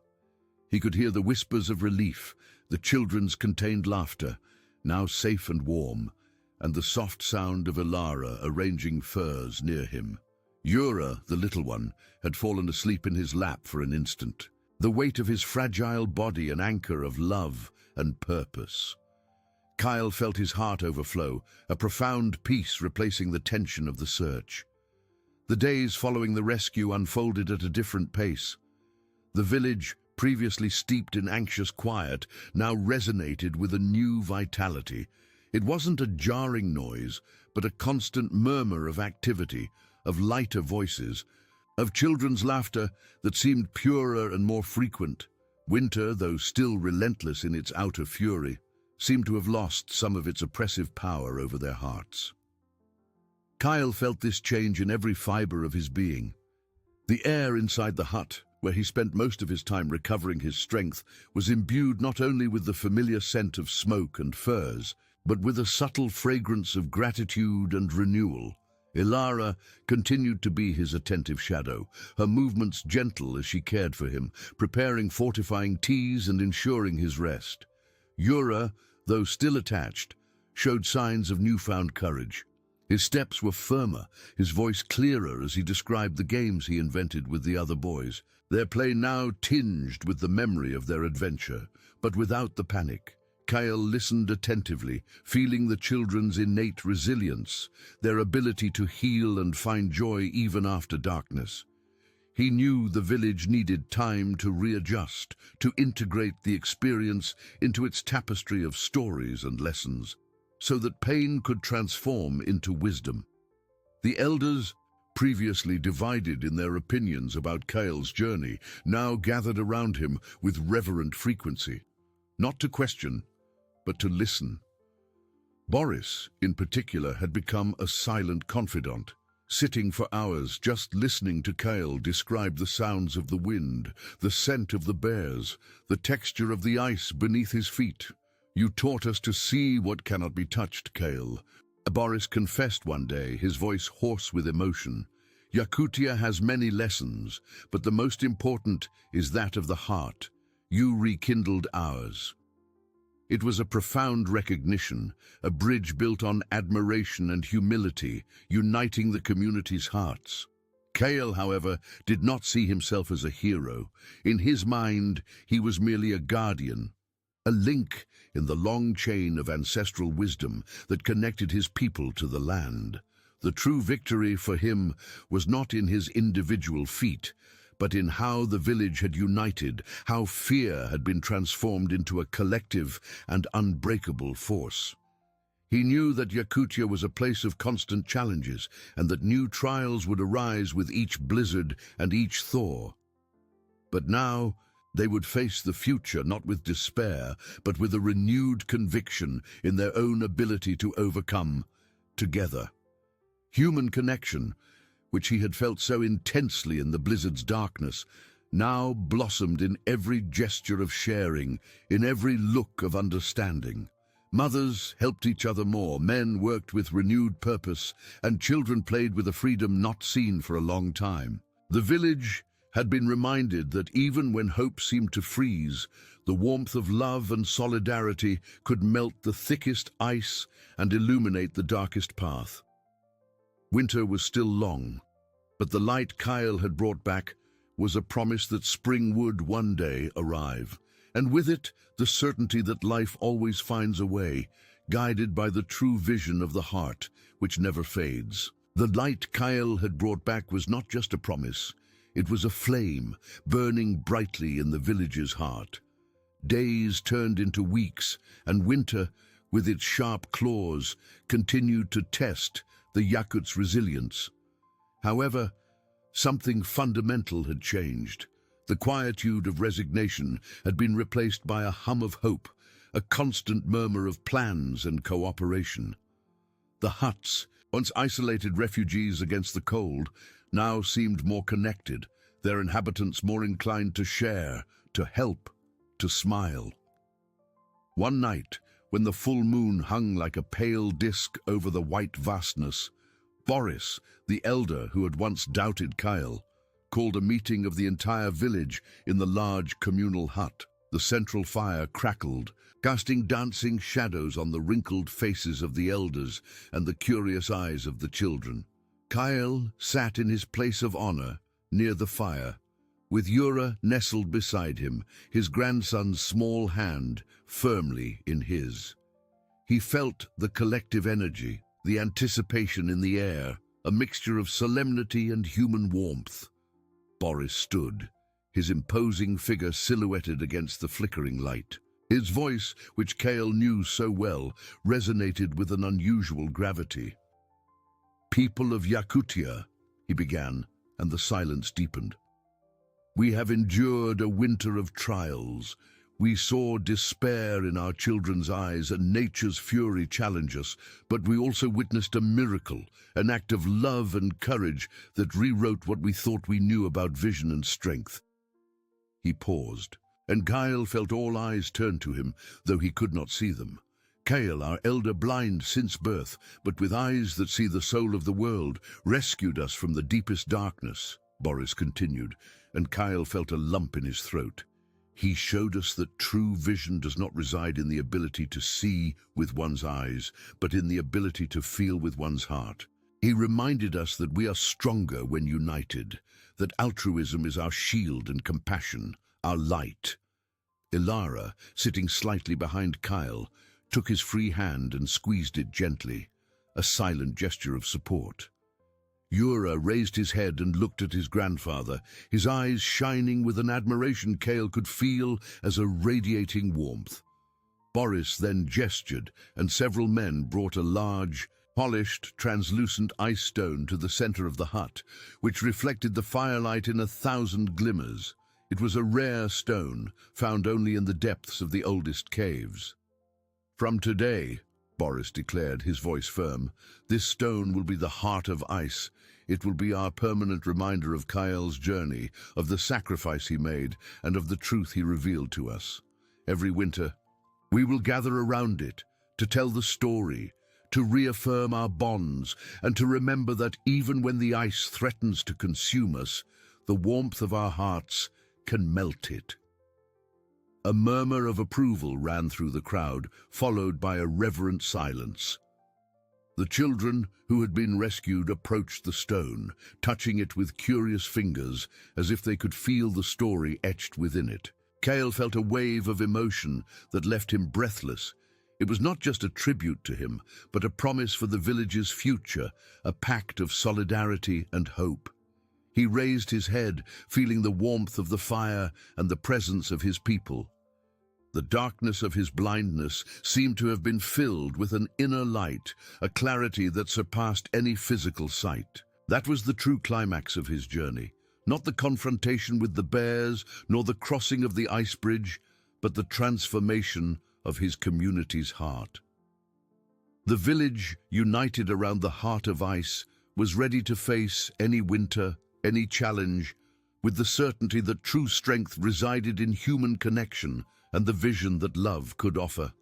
He could hear the whispers of relief, the children's contained laughter, now safe and warm, and the soft sound of Elara arranging furs near him. Yura, the little one, had fallen asleep in his lap for an instant, the weight of his fragile body an anchor of love and purpose. Kyle felt his heart overflow, a profound peace replacing the tension of the search. The days following the rescue unfolded at a different pace. The village, previously steeped in anxious quiet, now resonated with a new vitality. It wasn't a jarring noise, but a constant murmur of activity, of lighter voices, of children's laughter that seemed purer and more frequent. Winter, though still relentless in its outer fury, seemed to have lost some of its oppressive power over their hearts. Kyle felt this change in every fiber of his being. The air inside the hut, where he spent most of his time recovering his strength, was imbued not only with the familiar scent of smoke and furs, but with a subtle fragrance of gratitude and renewal. Elara continued to be his attentive shadow, her movements gentle as she cared for him, preparing fortifying teas and ensuring his rest. Yura, though still attached, showed signs of newfound courage. His steps were firmer, his voice clearer as he described the games he invented with the other boys, their play now tinged with the memory of their adventure, but without the panic. Kyle listened attentively, feeling the children's innate resilience, their ability to heal and find joy even after darkness. He knew the village needed time to readjust, to integrate the experience into its tapestry of stories and lessons, so that pain could transform into wisdom. The elders, previously divided in their opinions about Kyle's journey, now gathered around him with reverent frequency, not to question, but to listen. Boris, in particular, had become a silent confidant, sitting for hours just listening to Kyle describe the sounds of the wind, the scent of the bears, the texture of the ice beneath his feet. "You taught us to see what cannot be touched, Kyle," Boris confessed one day, his voice hoarse with emotion. "Yakutia has many lessons, but the most important is that of the heart. You rekindled ours." It was a profound recognition, a bridge built on admiration and humility, uniting the community's hearts. Kale, however, did not see himself as a hero. In his mind, he was merely a guardian, a link in the long chain of ancestral wisdom that connected his people to the land. The true victory for him was not in his individual feat, but in how the village had united, how fear had been transformed into a collective and unbreakable force. He knew that Yakutia was a place of constant challenges, and that new trials would arise with each blizzard and each thaw. But now they would face the future not with despair, but with a renewed conviction in their own ability to overcome together. Human connection, which he had felt so intensely in the blizzard's darkness, now blossomed in every gesture of sharing, in every look of understanding. Mothers helped each other more, men worked with renewed purpose, and children played with a freedom not seen for a long time. The village had been reminded that even when hope seemed to freeze, the warmth of love and solidarity could melt the thickest ice and illuminate the darkest path. Winter was still long, but the light Kyle had brought back was a promise that spring would one day arrive, and with it the certainty that life always finds a way, guided by the true vision of the heart, which never fades. The light Kyle had brought back was not just a promise, it was a flame burning brightly in the village's heart. Days turned into weeks, and winter, with its sharp claws, continued to test the Yakut's resilience. However, something fundamental had changed. The quietude of resignation had been replaced by a hum of hope, a constant murmur of plans and cooperation. The huts, once isolated refugees against the cold, now seemed more connected, their inhabitants more inclined to share, to help, to smile. One night, when the full moon hung like a pale disk over the white vastness, Boris, the elder who had once doubted Kyle, called a meeting of the entire village in the large communal hut. The central fire crackled, casting dancing shadows on the wrinkled faces of the elders and the curious eyes of the children. Kyle sat in his place of honor, near the fire, with Yura nestled beside him, his grandson's small hand firmly in his. He felt the collective energy, the anticipation in the air, a mixture of solemnity and human warmth. Boris stood, his imposing figure silhouetted against the flickering light. His voice, which Kale knew so well, resonated with an unusual gravity. "People of Yakutia," he began, and the silence deepened. "We have endured a winter of trials. We saw despair in our children's eyes and nature's fury challenge us, but we also witnessed a miracle, an act of love and courage that rewrote what we thought we knew about vision and strength." He paused, and Kyle felt all eyes turn to him, though he could not see them. Kale, our elder, blind since birth, but with eyes that see the soul of the world, rescued us from the deepest darkness, Boris continued, and Kyle felt a lump in his throat. He showed us that true vision does not reside in the ability to see with one's eyes, but in the ability to feel with one's heart. He reminded us that we are stronger when united, that altruism is our shield and compassion, our light. Ilara, sitting slightly behind Kyle, took his free hand and squeezed it gently, a silent gesture of support. Yura raised his head and looked at his grandfather, his eyes shining with an admiration Kale could feel as a radiating warmth. Boris then gestured, and several men brought a large, polished, translucent ice stone to the center of the hut, which reflected the firelight in 1,000 glimmers. It was a rare stone, found only in the depths of the oldest caves. "From today," Boris declared, his voice firm, "this stone will be the heart of ice. It will be our permanent reminder of Kyle's journey, of the sacrifice he made, and of the truth he revealed to us. Every winter, we will gather around it, to tell the story, to reaffirm our bonds, and to remember that even when the ice threatens to consume us, the warmth of our hearts can melt it." A murmur of approval ran through the crowd, followed by a reverent silence. The children who had been rescued approached the stone, touching it with curious fingers, as if they could feel the story etched within it. Kale felt a wave of emotion that left him breathless. It was not just a tribute to him, but a promise for the village's future, a pact of solidarity and hope. He raised his head, feeling the warmth of the fire and the presence of his people. The darkness of his blindness seemed to have been filled with an inner light, a clarity that surpassed any physical sight. That was the true climax of his journey, not the confrontation with the bears, nor the crossing of the ice bridge, but the transformation of his community's heart. The village, united around the heart of ice, was ready to face any winter, any challenge, with the certainty that true strength resided in human connection and the vision that love could offer.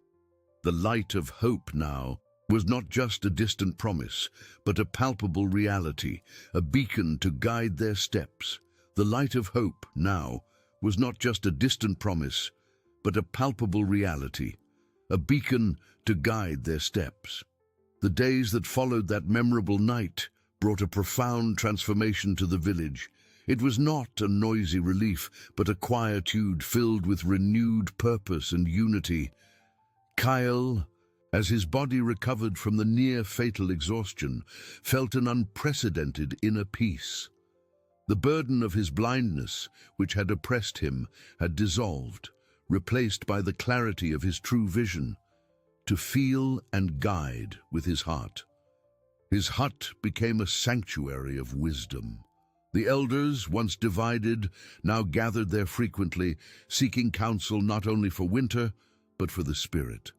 The light of hope now was not just a distant promise, but a palpable reality, a beacon to guide their steps. The light of hope now was not just a distant promise, but a palpable reality, a beacon to guide their steps. The days that followed that memorable night brought a profound transformation to the village. It was not a noisy relief, but a quietude filled with renewed purpose and unity. Kyle, as his body recovered from the near-fatal exhaustion, felt an unprecedented inner peace. The burden of his blindness, which had oppressed him, had dissolved, replaced by the clarity of his true vision, to feel and guide with his heart. His hut became a sanctuary of wisdom. The elders, once divided, now gathered there frequently, seeking counsel not only for winter, but for the spirit.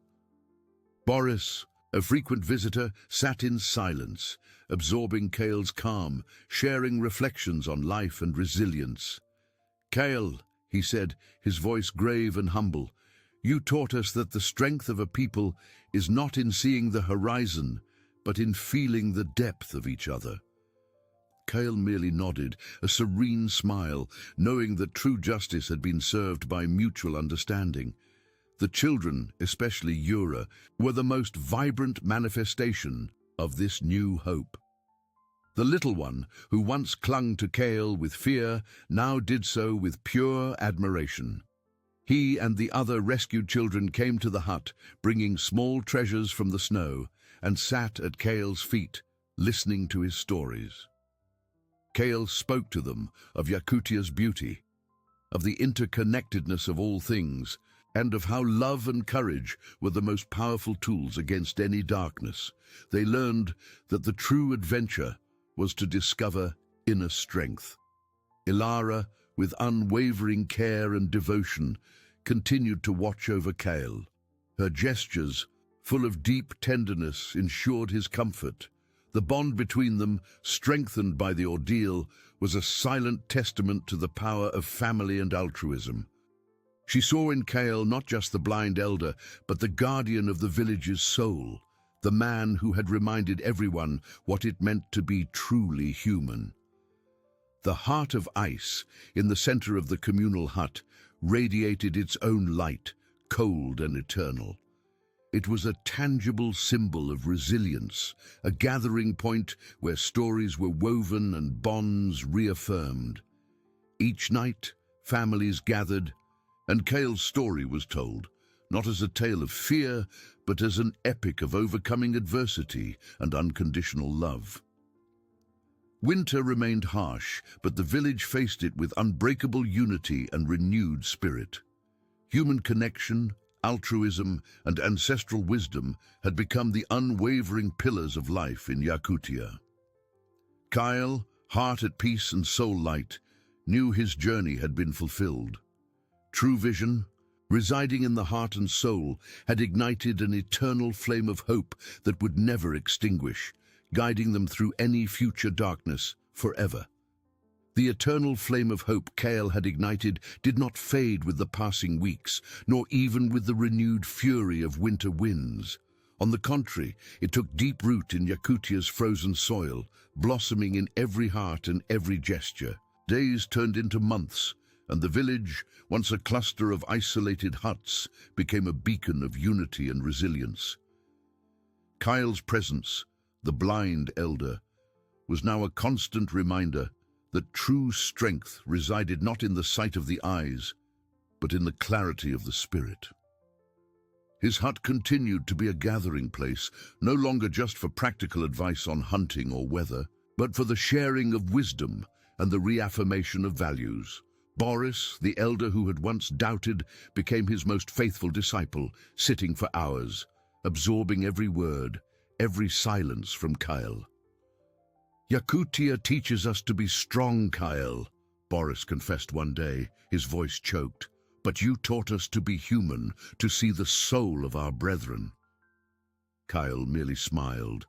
Boris, a frequent visitor, sat in silence, absorbing Kale's calm, sharing reflections on life and resilience. "Kale," he said, his voice grave and humble, "you taught us that the strength of a people is not in seeing the horizon, but in feeling the depth of each other." Kale merely nodded, a serene smile, knowing that true justice had been served by mutual understanding. The children, especially Yura, were the most vibrant manifestation of this new hope. The little one, who once clung to Kale with fear, now did so with pure admiration. He and the other rescued children came to the hut, bringing small treasures from the snow, and sat at Kale's feet, listening to his stories. Kale spoke to them of Yakutia's beauty, of the interconnectedness of all things, and of how love and courage were the most powerful tools against any darkness. They learned that the true adventure was to discover inner strength. Ilara, with unwavering care and devotion, continued to watch over Kale. Her gestures, full of deep tenderness, ensured his comfort. The bond between them, strengthened by the ordeal, was a silent testament to the power of family and altruism. She saw in Kale not just the blind elder, but the guardian of the village's soul, the man who had reminded everyone what it meant to be truly human. The heart of ice, in the center of the communal hut, radiated its own light, cold and eternal. It was a tangible symbol of resilience, a gathering point where stories were woven and bonds reaffirmed. Each night, families gathered, and Kale's story was told, not as a tale of fear, but as an epic of overcoming adversity and unconditional love. Winter remained harsh, but the village faced it with unbreakable unity and renewed spirit. Human connection, altruism, and ancestral wisdom had become the unwavering pillars of life in Yakutia. Kyle, heart at peace and soul light, knew his journey had been fulfilled. True vision, residing in the heart and soul, had ignited an eternal flame of hope that would never extinguish, guiding them through any future darkness forever. The eternal flame of hope Kale had ignited did not fade with the passing weeks, nor even with the renewed fury of winter winds. On the contrary, it took deep root in Yakutia's frozen soil, blossoming in every heart and every gesture. Days turned into months, and the village, once a cluster of isolated huts, became a beacon of unity and resilience. Kyle's presence, the blind elder, was now a constant reminder that true strength resided not in the sight of the eyes, but in the clarity of the spirit. His hut continued to be a gathering place, no longer just for practical advice on hunting or weather, but for the sharing of wisdom and the reaffirmation of values. Boris, the elder who had once doubted, became his most faithful disciple, sitting for hours, absorbing every word, every silence from Kyle. "Yakutia teaches us to be strong, Kyle," Boris confessed one day, his voice choked. "But you taught us to be human, to see the soul of our brethren." Kyle merely smiled,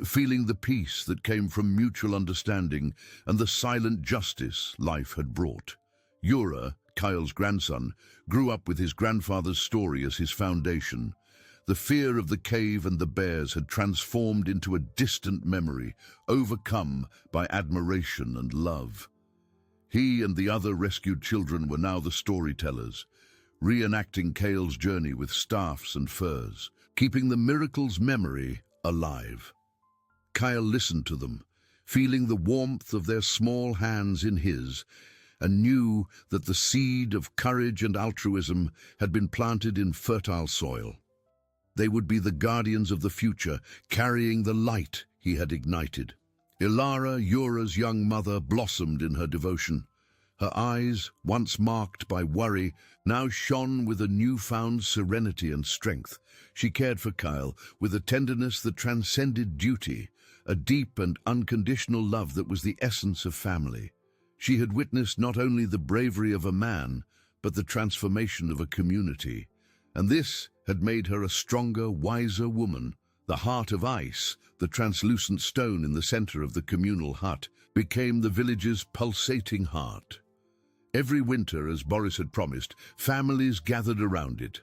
feeling the peace that came from mutual understanding and the silent justice life had brought. Yura, Kyle's grandson, grew up with his grandfather's story as his foundation. The fear of the cave and the bears had transformed into a distant memory, overcome by admiration and love. He and the other rescued children were now the storytellers, reenacting Kyle's journey with staffs and furs, keeping the miracle's memory alive. Kyle listened to them, feeling the warmth of their small hands in his, and knew that the seed of courage and altruism had been planted in fertile soil. They would be the guardians of the future, carrying the light he had ignited. Ilara, Yura's young mother, blossomed in her devotion. Her eyes, once marked by worry, now shone with a newfound serenity and strength. She cared for Kyle with a tenderness that transcended duty, a deep and unconditional love that was the essence of family. She had witnessed not only the bravery of a man, but the transformation of a community. And this had made her a stronger, wiser woman. The heart of ice, the translucent stone in the center of the communal hut, became the village's pulsating heart. Every winter, as Boris had promised, families gathered around it.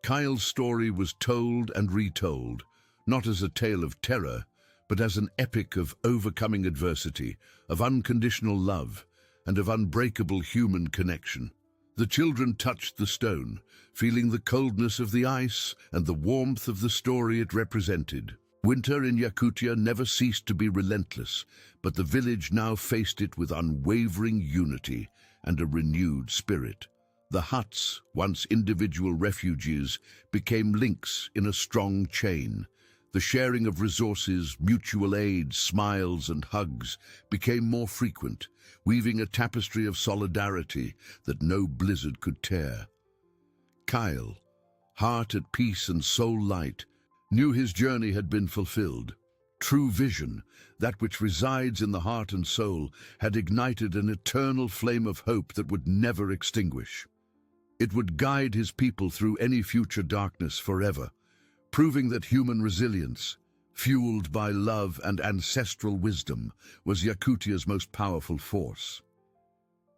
Kyle's story was told and retold, not as a tale of terror, but as an epic of overcoming adversity, of unconditional love, and of unbreakable human connection. The children touched the stone, feeling the coldness of the ice and the warmth of the story it represented. Winter in Yakutia never ceased to be relentless, but the village now faced it with unwavering unity and a renewed spirit. The huts, once individual refuges, became links in a strong chain. The sharing of resources, mutual aid, smiles and hugs became more frequent, weaving a tapestry of solidarity that no blizzard could tear. Kyle, heart at peace and soul light, knew his journey had been fulfilled. True vision, that which resides in the heart and soul, had ignited an eternal flame of hope that would never extinguish. It would guide his people through any future darkness forever, proving that human resilience, fueled by love and ancestral wisdom, was Yakutia's most powerful force.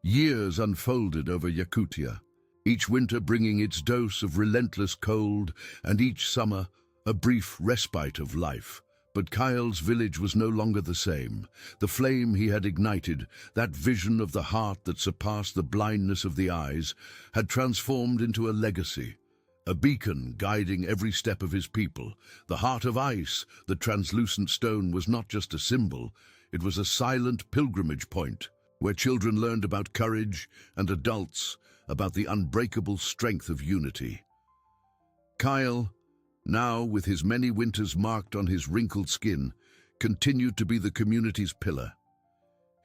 Years unfolded over Yakutia, each winter bringing its dose of relentless cold, and each summer a brief respite of life. But Kyle's village was no longer the same. The flame he had ignited, that vision of the heart that surpassed the blindness of the eyes, had transformed into a legacy, a beacon guiding every step of his people. The heart of ice, the translucent stone, was not just a symbol, it was a silent pilgrimage point, where children learned about courage and adults about the unbreakable strength of unity. Kyle, now with his many winters marked on his wrinkled skin, continued to be the community's pillar.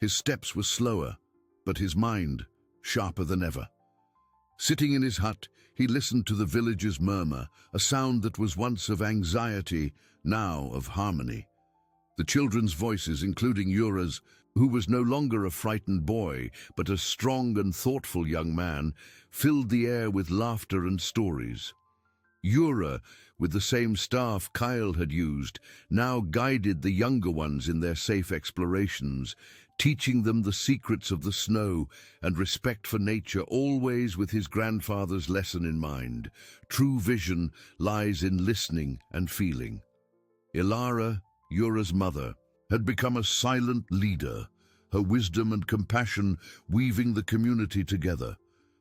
His steps were slower, but his mind sharper than ever. Sitting in his hut, he listened to the village's murmur, a sound that was once of anxiety, now of harmony. The children's voices, including Yura's, who was no longer a frightened boy, but a strong and thoughtful young man, filled the air with laughter and stories. Yura, with the same staff Kyle had used, now guided the younger ones in their safe explorations, teaching them the secrets of the snow and respect for nature, always with his grandfather's lesson in mind. True vision lies in listening and feeling. Ilara, Yura's mother, had become a silent leader, her wisdom and compassion weaving the community together.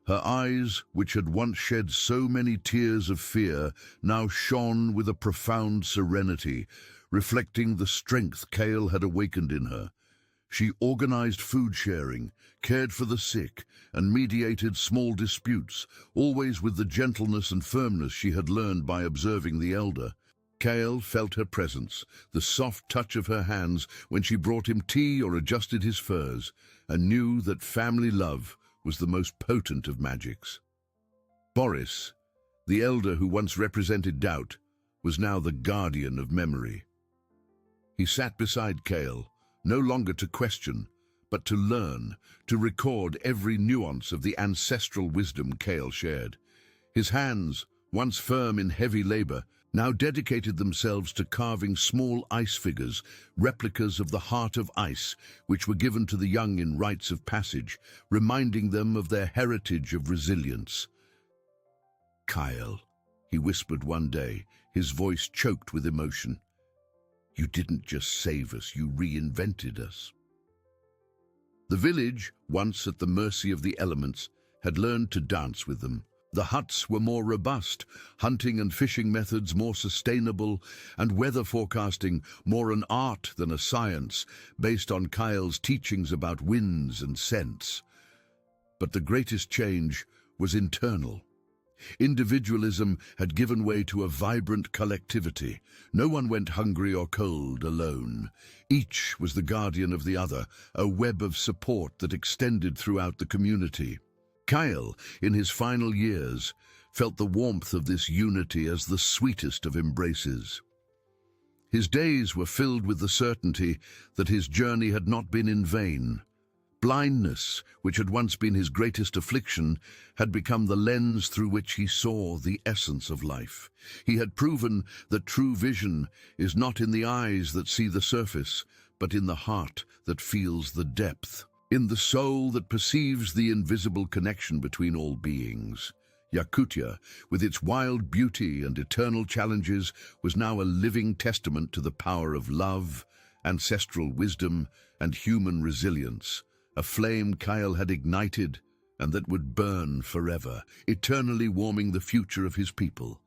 Her eyes, which had once shed so many tears of fear, now shone with a profound serenity, reflecting the strength Kale had awakened in her. She organized food sharing, cared for the sick, and mediated small disputes, always with the gentleness and firmness she had learned by observing the elder. Kale felt her presence, the soft touch of her hands when she brought him tea or adjusted his furs, and knew that family love was the most potent of magics. Boris, the elder who once represented doubt, was now the guardian of memory. He sat beside Kale, no longer to question, but to learn, to record every nuance of the ancestral wisdom Kale shared. His hands, once firm in heavy labor, now dedicated themselves to carving small ice figures, replicas of the heart of ice, which were given to the young in rites of passage, reminding them of their heritage of resilience. "Kyle," he whispered one day, his voice choked with emotion. "You didn't just save us, you reinvented us." The village, once at the mercy of the elements, had learned to dance with them. The huts were more robust, hunting and fishing methods more sustainable, and weather forecasting more an art than a science, based on Kyle's teachings about winds and scents. But the greatest change was internal. Individualism had given way to a vibrant collectivity. No one went hungry or cold alone. Each was the guardian of the other, a web of support that extended throughout the community. Kyle, in his final years, felt the warmth of this unity as the sweetest of embraces. His days were filled with the certainty that his journey had not been in vain. Blindness, which had once been his greatest affliction, had become the lens through which he saw the essence of life. He had proven that true vision is not in the eyes that see the surface, but in the heart that feels the depth, in the soul that perceives the invisible connection between all beings. Yakutia, with its wild beauty and eternal challenges, was now a living testament to the power of love, ancestral wisdom, and human resilience. A flame Kyle had ignited and that would burn forever, eternally warming the future of his people.